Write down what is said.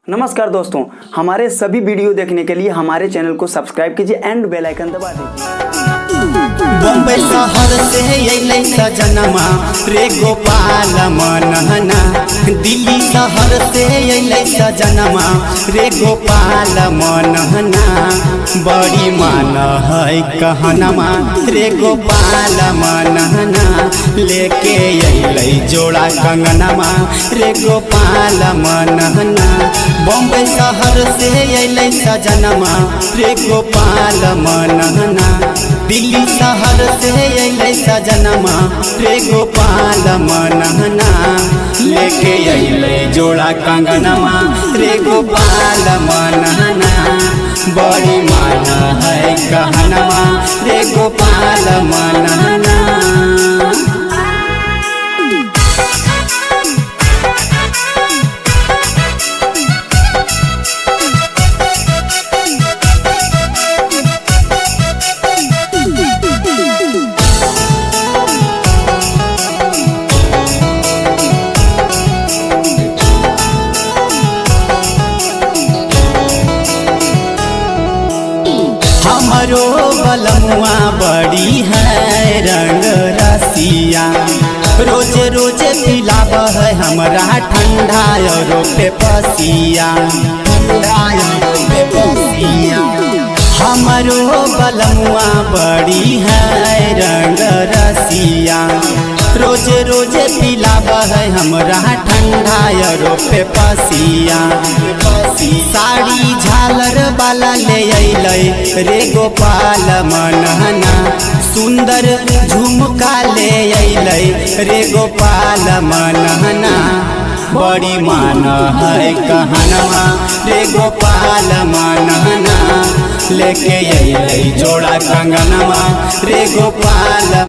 नमस्कार दोस्तों, हमारे सभी वीडियो देखने के लिए हमारे चैनल को सब्सक्राइब कीजिए एंड बेल आइकन दबा दीजिए। बम्बई शहर से अइलै सजनमा रे गोपाल मनहना, दिल्ली शहर से अइलै सजनमा रे गोपाल मनहना, बड़ी मान है कहनमा रे गोपाल मनहना, लेके अइलै जोड़ा कंगनमा रे गोपाल मनहना। बम्बई शहर से अइलै सजनमा रे गोपाल मनहना, दिल्ली शहर से अइलै सजनमा रे गोपाल मनहना, लेके अइलै जोड़ा कंगनमा रे गोपाल मनहना, बड़ी मान है कहनमा रे गोपाल मनहना। हमरो बलमुआ बड़ी है रंग रसिया, रोज रोज पिलाव है हमरा ठंडा और पे पसिया, ठंडा और पे पसिया। हमरो बलमुआ बड़ी है रंग रसिया, रोज रोज पिलाव है हमरा ठंडा और पे पसिया। साड़ी झालर वाला ले अइलै रे गोपाल मनहना, सुंदर झुमका ले अइलै रे गोपाल मनहना, बड़ी मान है कहनमा रे गोपाल मनहना, लेके अइलै जोड़ा कंगनमा रे गोपाल।